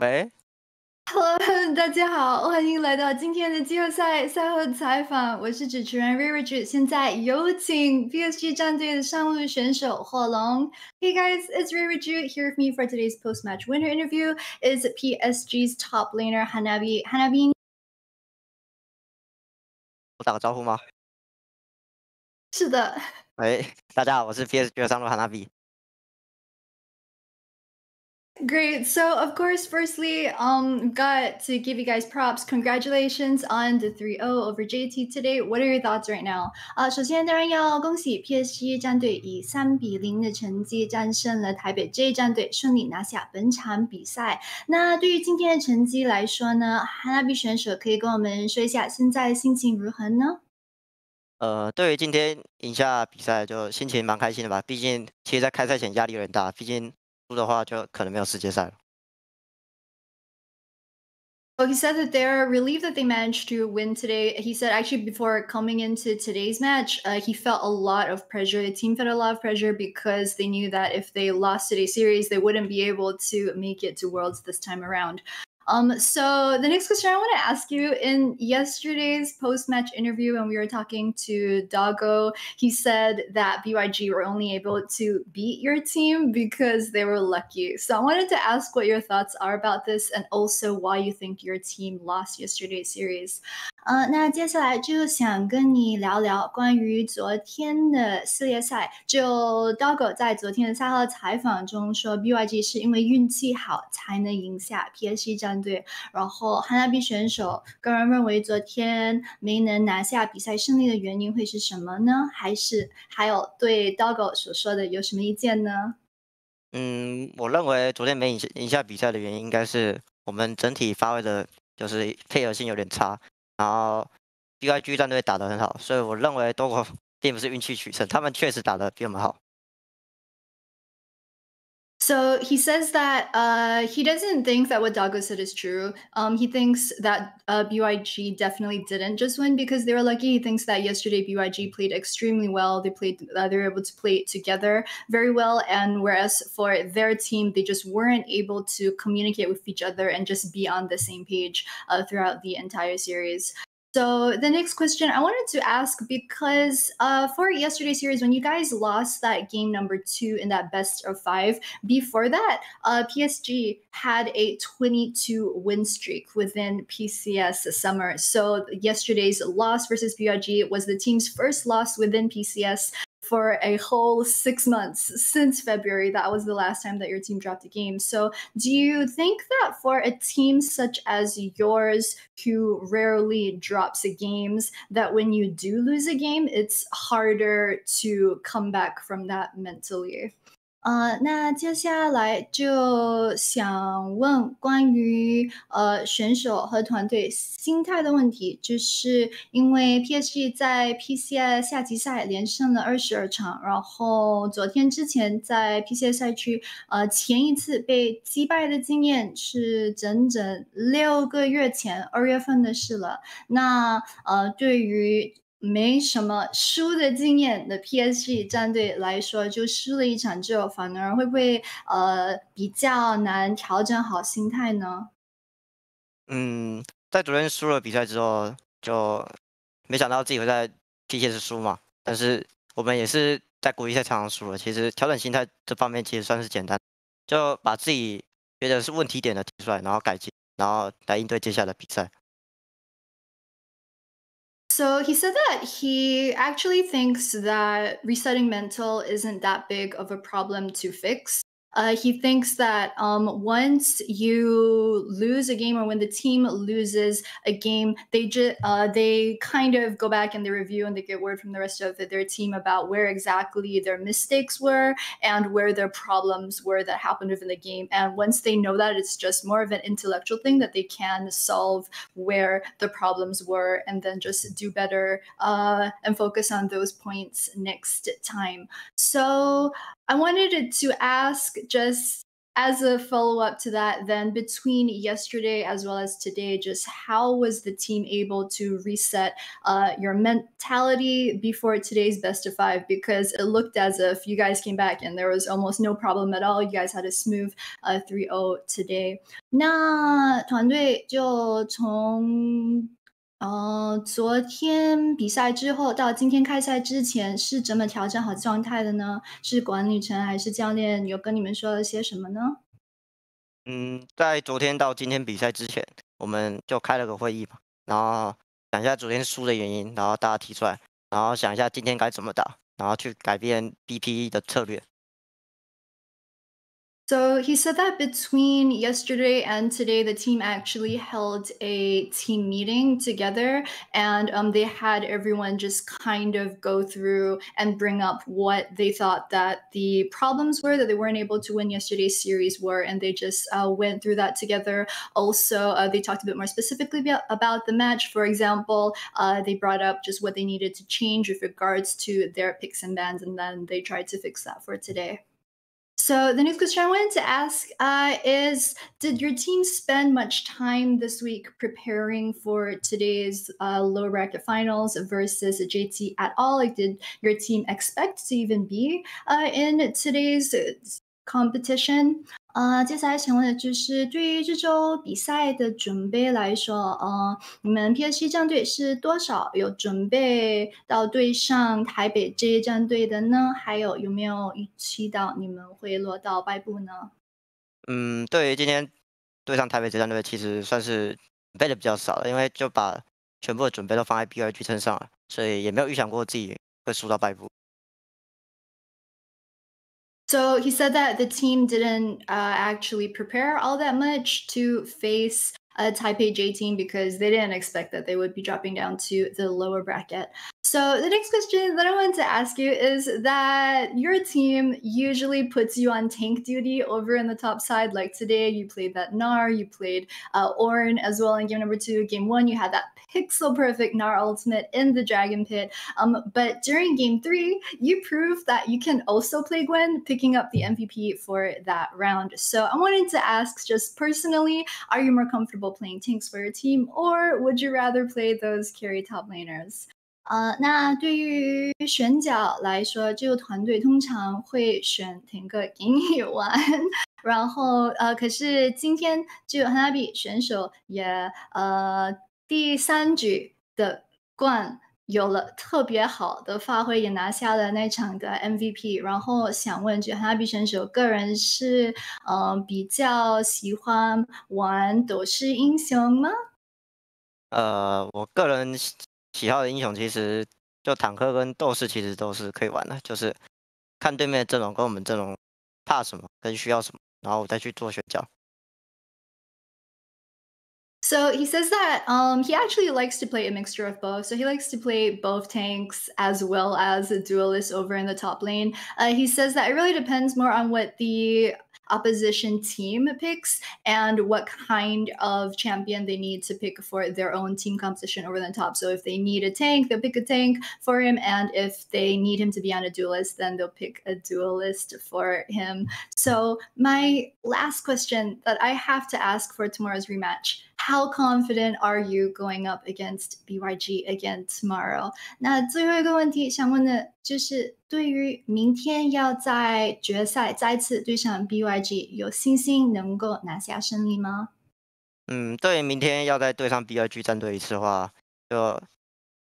喂，Hello，大家好，欢迎来到今天的季后赛赛后采访。我是主持人 Reirachuu，现在有请 PSG 战队的上路选手火龙。Hey guys, it's Reirachuu here with me for today's post-match winner interview. Is PSG's top laner Hanabi. Hanabi 我打个招呼吗？是的。喂，大家好，我是 PSG 的上路 Hanabi。Great. So, of course, firstly, got to give you guys props. Congratulations on the 3-0 over JT today. What are your thoughts right now? 首先当然要恭喜 PSG 战队以3-0的成绩战胜了台北 J 战队，顺利拿下本场比赛。那对于今天的成绩来说呢，Hanabi 选手可以跟我们说一下现在心情如何呢？对于今天赢下比赛，就心情蛮开心的吧。毕竟，其实在开赛前压力有点大，毕竟输的话就可能没有世界赛了。Well, he said that they're relieved that they managed to win today. He said actually before coming into today's match, he felt a lot of pressure. The team felt a lot of pressure because they knew that if they lost today's series, they wouldn't be able to make it to Worlds this time around. So the next question I want to ask you, in yesterday's post-match interview when we were talking to Doggo, he said that BYG were only able to beat your team because they were lucky. So I wanted to ask what your thoughts are about this and also why you think your team lost yesterday's series. 那接下来就想跟你聊聊关于昨天的系列赛。就 Doggo 在昨天的赛后采访中说 ，BYG 是因为运气好才能赢下 PSG 战队。然后 Hanabi 选手个人认为昨天没能拿下比赛胜利的原因会是什么呢？还有对 Doggo 所说的有什么意见呢？我认为昨天没赢下比赛的原因，应该是我们整体发挥的，就是配合性有点差。然后 BYG 战队打得很好，所以我认为多国并不是运气取胜，他们确实打得比我们好。So he says that he doesn't think that what Dago said is true. He thinks that BYG definitely didn't just win because they were lucky. He thinks that yesterday BYG played extremely well. They were able to play together very well, and whereas for their team, they just weren't able to communicate with each other and just be on the same page throughout the entire series. So the next question I wanted to ask, because for yesterday's series, when you guys lost that game number 2 in that best of 5, before that, PSG had a 22 win streak within PCS summer. So yesterday's loss versus BRG was the team's first loss within PCS for a whole 6 months since February. That was the last time that your team dropped a game. So, do you think that for a team such as yours, who rarely drops games, that when you do lose a game, it's harder to come back from that mentally? 那接下来就想问关于选手和团队心态的问题，就是因为 PSG 在 PCS 夏季赛连胜了22场，然后昨天之前在 PCS 赛区，前一次被击败的经验是整整6个月前2月份的事了。那对于没什么输的经验的 PSG 战队来说，就输了一场之后，反而会不会比较难调整好心态呢？嗯，在昨天输了比赛之后，就没想到自己会在 PCS 输嘛。但是我们也是在国际赛场上输了。其实调整心态这方面其实算是简单，就把自己觉得是问题点的提出来，然后改进，然后来应对接下来的比赛。So he said that he actually thinks that resetting mental isn't that big of a problem to fix. He thinks that once you lose a game or when the team loses a game, they kind of go back and they review and they get word from the rest of their team about where exactly their mistakes were and where their problems were that happened within the game. And once they know that, it's just more of an intellectual thing that they can solve where the problems were and then just do better and focus on those points next time. So I wanted to ask just as a follow-up to that, then between yesterday as well as today, just how was the team able to reset your mentality before today's best of 5? Because it looked as if you guys came back and there was almost no problem at all. You guys had a smooth 3-0 today. 那团队就从昨天比赛之后到今天开赛之前是怎么调整好状态的呢？是管理层还是教练有跟你们说了些什么呢？在昨天到今天比赛之前，我们就开了个会议嘛，然后讲一下昨天输的原因，然后大家提出来，然后想一下今天该怎么打，然后去改变 BPE 的策略。So he said that between yesterday and today, the team actually held a team meeting together, and they had everyone just kind of go through and bring up what they thought that the problems were that they weren't able to win yesterday's series were, and they just went through that together. Also, they talked a bit more specifically about the match. For example, they brought up just what they needed to change with regards to their picks and bans, and then they tried to fix that for today. So the next question I wanted to ask is, did your team spend much time this week preparing for today's lower bracket finals versus JT at all? Like, did your team expect to even be in today's competition? 接下来想问的就是对于这周比赛的准备来说，你们 PSG 战队是多少有准备到对上台北这一战队的呢？还有没有预期到你们会落到败部呢？对于今天对上台北这战队，其实算是准备的比较少了，因为就把全部的准备都放在 BYG 身上了，所以也没有预想过自己会输到败部。So he said that the team didn't actually prepare all that much to face a Taipei J team because they didn't expect that they would be dropping down to the lower bracket. So the next question that I wanted to ask you is that your team usually puts you on tank duty over in the top side. Like today, you played that Gnar, you played Ornn as well in game number 2. Game 1, you had that pixel perfect Gnar ultimate in the Dragon Pit. But during game 3, you proved that you can also play Gwen, picking up the MVP for that round. So I wanted to ask, just personally, are you more comfortable playing tanks for your team, or would you rather play those carry top laners? 那对于选角来说，这个团队通常会选 tank 给你玩，然后可是今天这个 Hanabi 选手也第3局的冠有了特别好的发挥，也拿下了那场的 MVP。然后想问，这 Hanabi 选手个人是比较喜欢玩斗士英雄吗？我个人喜好的英雄其实就坦克跟斗士其实都是可以玩的，就是看对面的阵容跟我们阵容怕什么跟需要什么，然后我再去做选角。So he says that he actually likes to play a mixture of both. So he likes to play both tanks as well as a duelist over in the top lane. He says that it really depends more on what the opposition team picks and what kind of champion they need to pick for their own team composition over the top. So if they need a tank, they'll pick a tank for him. And if they need him to be on a duelist, then they'll pick a duelist for him. So my last question that I have to ask for tomorrow's rematch, how confident are you going up against BYG again tomorrow? 那最后一个问题想问的就是，对于明天要在决赛再次对上 BYG，有信心能够拿下胜利吗？对，明天要再对上 BYG 战队一次的话，就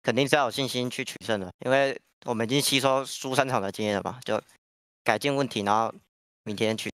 肯定是要有信心去取胜的，因为我们已经吸收输3场的经验了嘛，就改进问题，然后明天去。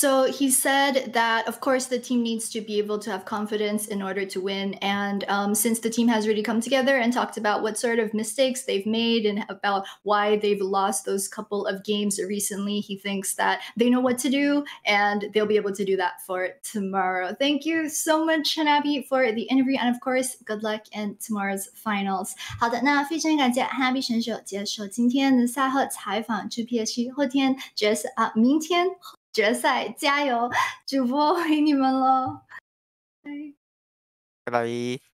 So he said that, of course, the team needs to be able to have confidence in order to win. And since the team has really come together and talked about what sort of mistakes they've made and about why they've lost those couple of games recently, he thinks that they know what to do and they'll be able to do that for tomorrow. Thank you so much, Hanabi, for the interview. And of course, good luck in tomorrow's finals. 好的，那非常感谢 Hanabi 选手接受今天的赛后采访，祝 PSG 明天决赛加油！主播回你们了，拜拜拜。